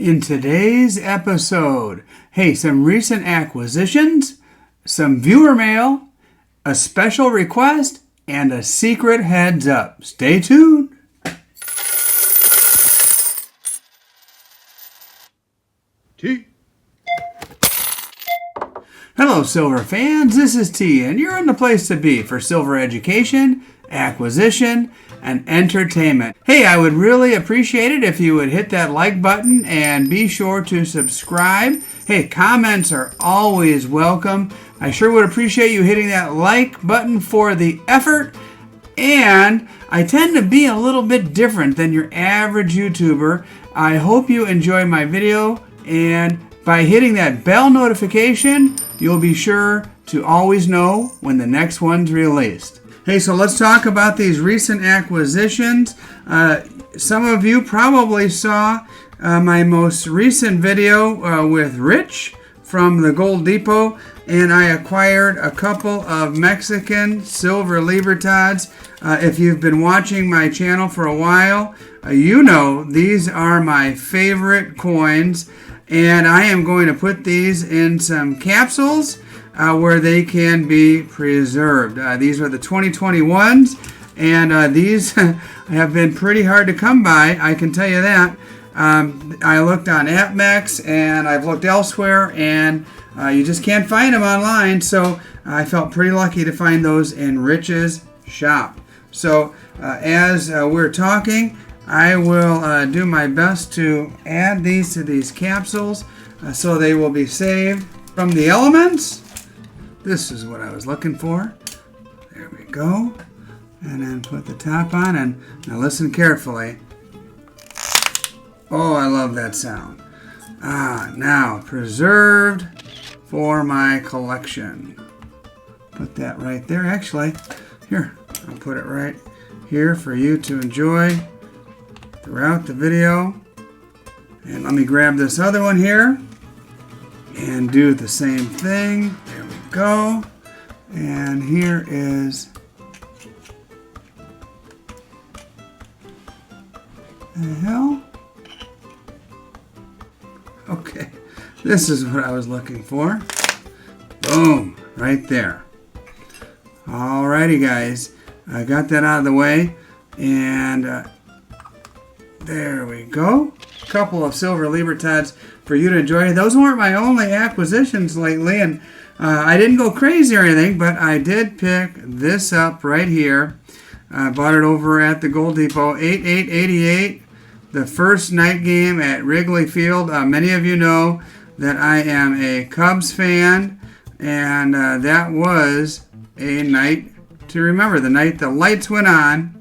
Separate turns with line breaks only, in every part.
In today's episode, hey, some recent acquisitions, some viewer mail, a special request, and a secret heads up. Stay tuned. T. Hello, Silver fans. This is T, and you're in the place to be for Silver education, acquisition, and entertainment. Hey, I would really appreciate it if you would hit that like button and be sure to subscribe. Hey, comments are always welcome. I sure would appreciate you hitting that like button for the effort. And I tend to be a little bit different than your average YouTuber. I hope you enjoy my video, and by hitting that bell notification, you'll be sure to always know when the next one's released. Hey, so let's talk about these recent acquisitions. Some of you probably saw my most recent video with Rich from the Gold Depot, and I acquired a couple of Mexican silver Libertads. If you've been watching my channel for a while, you know these are my favorite coins, and I am going to put these in some capsules where they can be preserved. These are the 2021s, and these have been pretty hard to come by, I can tell you that. I looked on AppMex, and I've looked elsewhere, and you just can't find them online, so I felt pretty lucky to find those in Rich's shop. So as we're talking, I will do my best to add these to these capsules so they will be saved from the elements. This is what I was looking for. There we go. And then put the top on, and now listen carefully. Oh, I love that sound. Now preserved for my collection. Put that right there. Actually, here, I'll put it right here for you to enjoy throughout the video. And let me grab this other one here and do the same thing. There we go. And here is the hell. Okay, this is what I was looking for. Boom, right there. Alrighty, guys, I got that out of the way, and there we go. A couple of silver Libertads for you to enjoy. Those weren't my only acquisitions lately, and I didn't go crazy or anything, but I did pick this up right here. I bought it over at the Gold Depot, 8888. The first night game at Wrigley Field. Many of you know that I am a Cubs fan, and that was a night to remember, the night the lights went on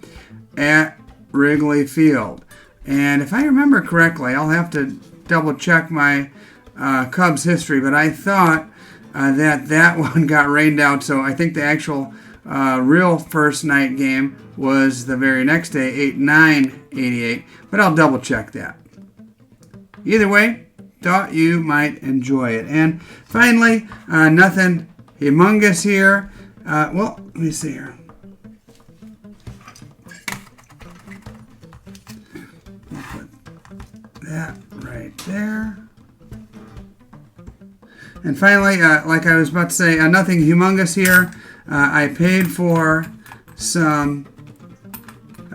at Wrigley Field. And if I remember correctly, I'll have to double check my Cubs history, but I thought that one got rained out, so I think the actual real first night game was the very next day, 8/9/88, but I'll double check that. Either way, thought you might enjoy it. And finally, nothing humongous here. Well, let me see here. We'll put that right there. And finally, like I was about to say, nothing humongous here. I paid for some,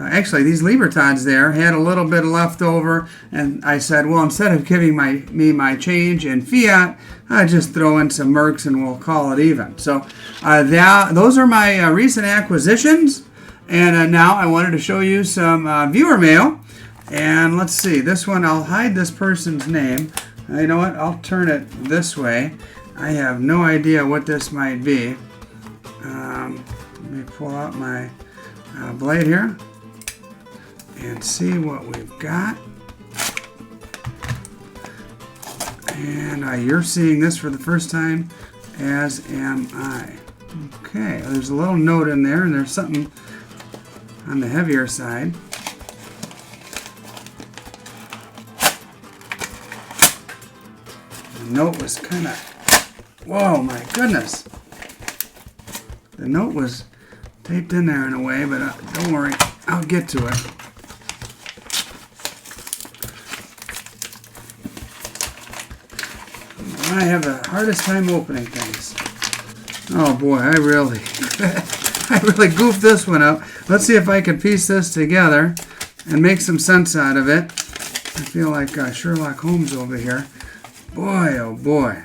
actually these Libertads there had a little bit left over, and I said, well, instead of giving me my change in fiat, I just throw in some mercs and we'll call it even. So those are my recent acquisitions, and now I wanted to show you some viewer mail. And let's see, this one, I'll hide this person's name. You know what, I'll turn it this way. I have no idea what this might be. Let me pull out my blade here and see what we've got. And you're seeing this for the first time, as am I. Okay, there's a little note in there, and there's something on the heavier side. The note was kind of, whoa, my goodness. The note was taped in there in a way, but don't worry, I'll get to it. I have the hardest time opening things. Oh boy, I really goofed this one up. Let's see if I can piece this together and make some sense out of it. I feel like Sherlock Holmes over here. Boy, oh boy.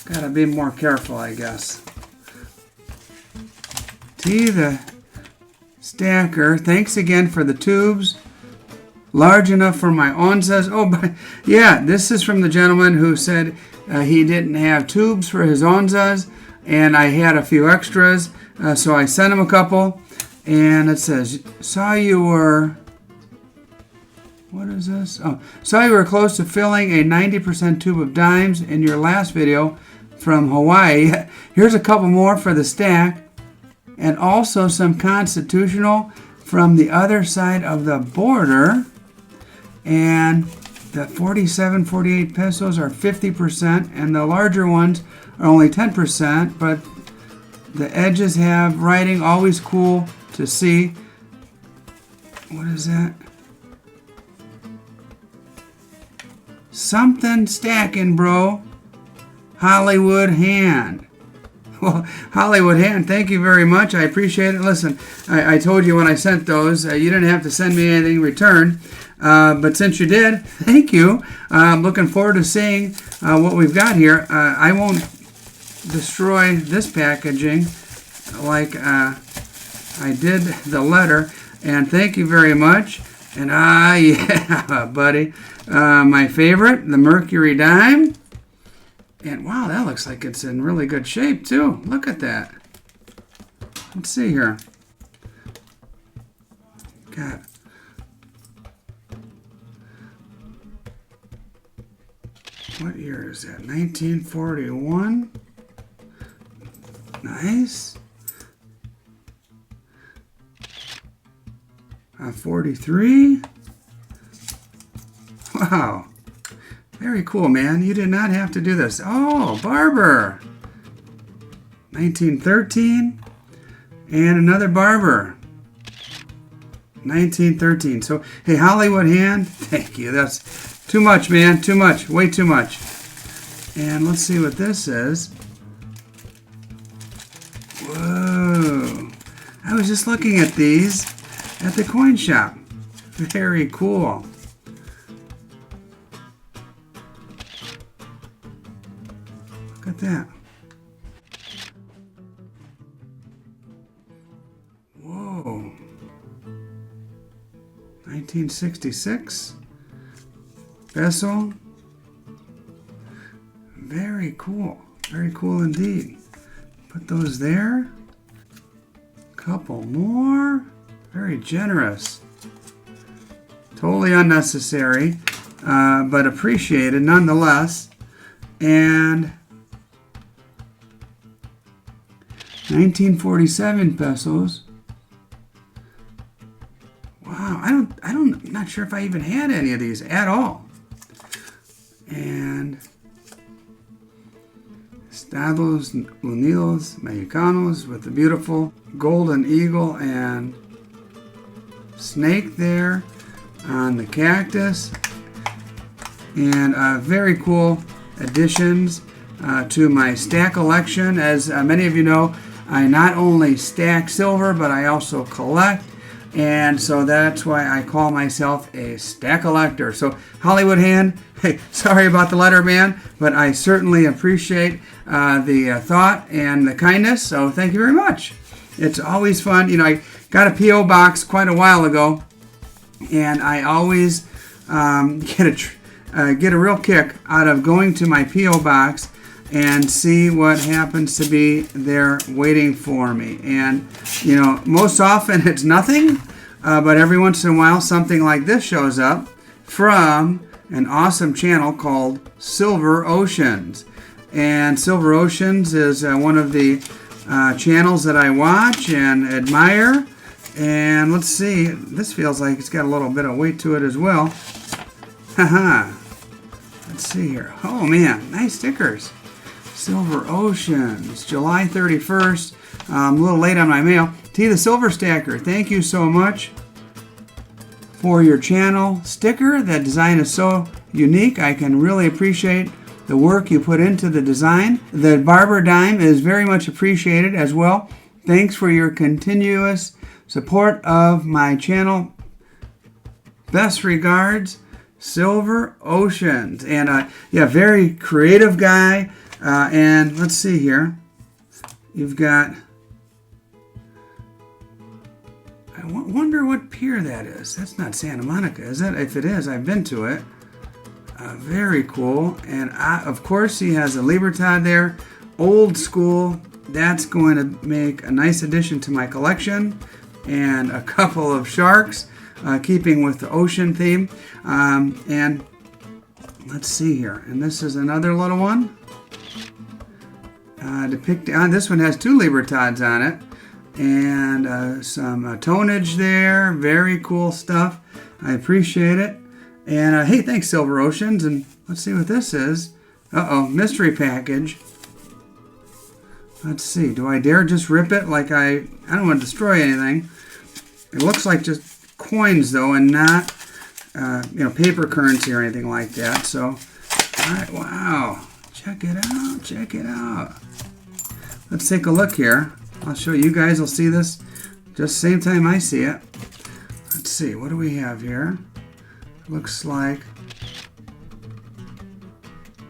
Gotta be more careful, I guess. T, the stacker. Thanks again for the tubes. Large enough for my onzas. Oh, but yeah, this is from the gentleman who said he didn't have tubes for his onzas, and I had a few extras, so I sent him a couple. And it says, saw you were... What is this? Oh, saw you were close to filling a 90% tube of dimes in your last video from Hawaii. Here's a couple more for the stack, and also some constitutional from the other side of the border. And the 47, 48 pesos are 50%, and the larger ones are only 10%, but the edges have writing, always cool to see. What is that? Something stacking, bro. Hollywood hand. Well, Hollywood hand, thank you very much. I appreciate it. Listen, I told you when I sent those, you didn't have to send me anything in return. But since you did, thank you. I'm looking forward to seeing what we've got here. I won't destroy this packaging like I did the letter. And thank you very much. And yeah, buddy. My favorite, the Mercury dime. And wow, that looks like it's in really good shape too. Look at that. Let's see here. Got what year is that? 1941. Nice. 43. Wow. Very cool, man. You did not have to do this. Oh, Barber. 1913. And another Barber. 1913. So, hey, Hollywood hand. Thank you. That's too much, man. Too much. Way too much. And let's see what this is. Whoa. I was just looking at these at the coin shop. Very cool. Look at that. Whoa. 1966. Peso. Very cool. Very cool indeed. Put those there. Couple more. Very generous. Totally unnecessary, but appreciated nonetheless. And 1947 pesos. Wow, I'm not sure if I even had any of these at all. And Estados Unidos Mexicanos with the beautiful golden eagle and snake there on the cactus. And very cool additions to my stack collection. As many of you know, I not only stack silver, but I also collect. And so that's why I call myself a stack collector. So Hollywood hand, hey, sorry about the letter, man, but I certainly appreciate the thought and the kindness. So thank you very much. It's always fun. You know, I got a P.O. box quite a while ago, and I always get a real kick out of going to my P.O. box and see what happens to be there waiting for me. And, you know, most often it's nothing, but every once in a while something like this shows up from an awesome channel called Silver Oceans. And Silver Oceans is one of the channels that I watch and admire. And let's see, this feels like it's got a little bit of weight to it as well. Haha. Let's see here. Oh man, nice stickers. Silver Oceans, July 31st. I'm a little late on my mail. T the Silver Stacker, thank you so much for your channel sticker. That design is so unique. I can really appreciate the work you put into the design. The barber dime is very much appreciated as well. Thanks for your continuous support of my channel. Best regards, Silver Oceans. And yeah, very creative guy. And let's see here. You've got, I wonder what pier that is. That's not Santa Monica, is it? If it is, I've been to it. Very cool. And of course, he has a Libertad there. Old school. That's going to make a nice addition to my collection. And a couple of sharks, keeping with the ocean theme. And let's see here. And this is another little one. This one has 2 Libertads on it. And some tonnage there. Very cool stuff. I appreciate it. And hey, thanks, Silver Oceans. And let's see what this is. Uh-oh, mystery package. Let's see. Do I dare just rip it? Like I don't want to destroy anything. It looks like just coins, though, and not, paper currency or anything like that. So, all right, wow. Check it out. Check it out. Let's take a look here. I'll show you guys. Will see this just the same time I see it. Let's see. What do we have here? Looks like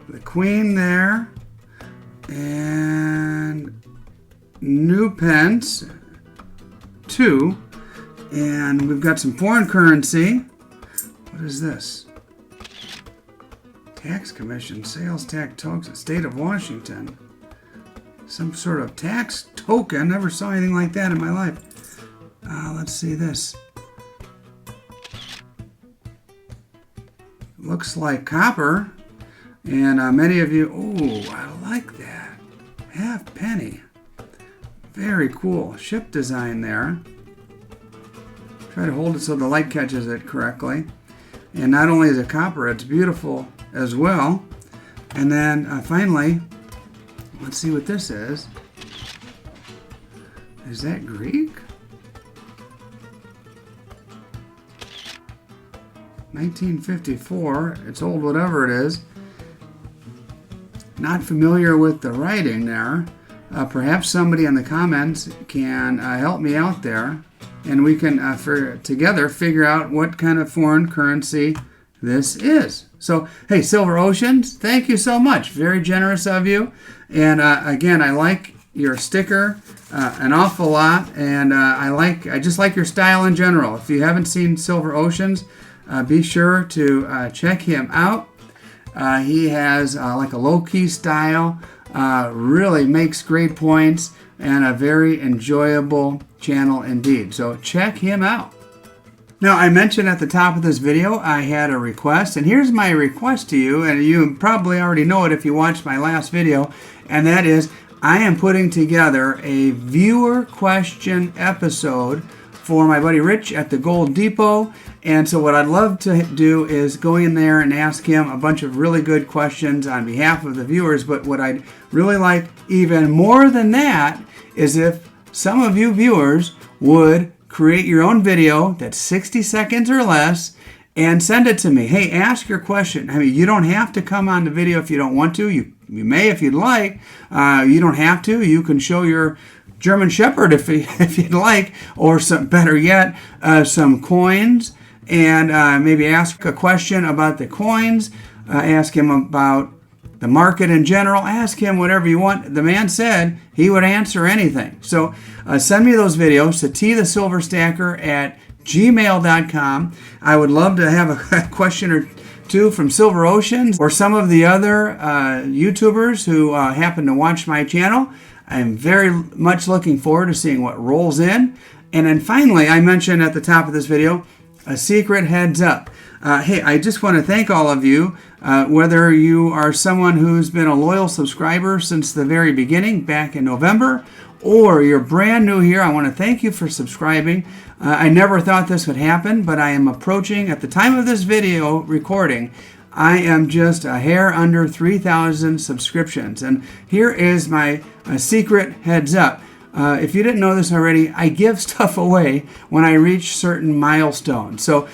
the Queen there. And new pence, 2. And we've got some foreign currency. What is this? Tax commission, sales tax tokens, state of Washington. Some sort of tax token. Never saw anything like that in my life. Let's see this. Looks like copper. And many of you, oh, I like that. Half penny. Very cool. Ship design there. Try to hold it so the light catches it correctly. And not only is it copper, it's beautiful as well. And then finally, let's see what this is. Is that Greek? 1954. It's old, whatever it is. Not familiar with the writing there. Perhaps somebody in the comments can help me out there, and we can together figure out what kind of foreign currency this is. So, hey, Silver Oceans, thank you so much. Very generous of you. And again, I like your sticker an awful lot, and I just like your style in general. If you haven't seen Silver Oceans, be sure to check him out. He has like a low-key style, really makes great points, and a very enjoyable channel indeed. So check him out. Now, I mentioned at the top of this video I had a request, and here's my request to you, and you probably already know it if you watched my last video, and that is I am putting together a viewer question episode for my buddy Rich at the Gold Depot. And so what I'd love to do is go in there and ask him a bunch of really good questions on behalf of the viewers. But what I'd really like even more than that is if some of you viewers would create your own video that's 60 seconds or less and send it to me. Hey, ask your question. I mean, you don't have to come on the video if you don't want to. You may if you'd like. You don't have to. You can show your German Shepherd if you'd like, or some, better yet, some coins, and maybe ask a question about the coins, ask him about the market in general, ask him whatever you want. The man said he would answer anything. So send me those videos to tthesilverstacker@gmail.com. I would love to have a question or two from Silver Oceans or some of the other YouTubers who happen to watch my channel. I'm very much looking forward to seeing what rolls in. And then finally, I mentioned at the top of this video, a secret heads up. Hey, I just want to thank all of you, whether you are someone who's been a loyal subscriber since the very beginning, back in November, or you're brand new here. I want to thank you for subscribing. I never thought this would happen, but I am approaching, at the time of this video recording, I am just a hair under 3,000 subscriptions. And here is my secret heads up. if you didn't know this already, I give stuff away when I reach certain milestones. So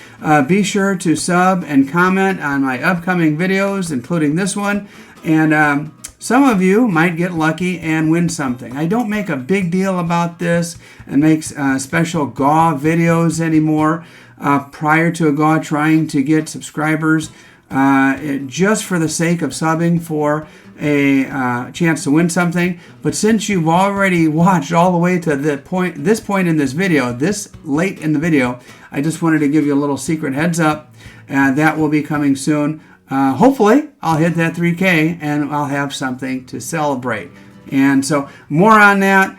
be sure to sub and comment on my upcoming videos, including this one. And some of you might get lucky and win something. I don't make a big deal about this and make special GAW videos anymore. Prior to a GAW trying to get subscribers, just for the sake of subbing for a chance to win something. But since you've already watched all the way to this point in this video, this late in the video, I just wanted to give you a little secret heads up. That will be coming soon. Hopefully, I'll hit that 3K and I'll have something to celebrate. And so more on that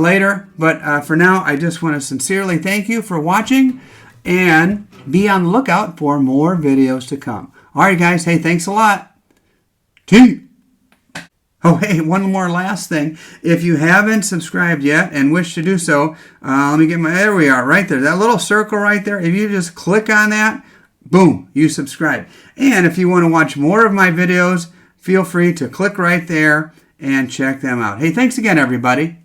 later. But for now, I just want to sincerely thank you for watching and be on the lookout for more videos to come. All right, guys. Hey, thanks a lot. T. Oh, hey, one more last thing. If you haven't subscribed yet and wish to do so, let me get there we are, right there. That little circle right there, if you just click on that, boom, you subscribe. And if you want to watch more of my videos, feel free to click right there and check them out. Hey, thanks again, everybody.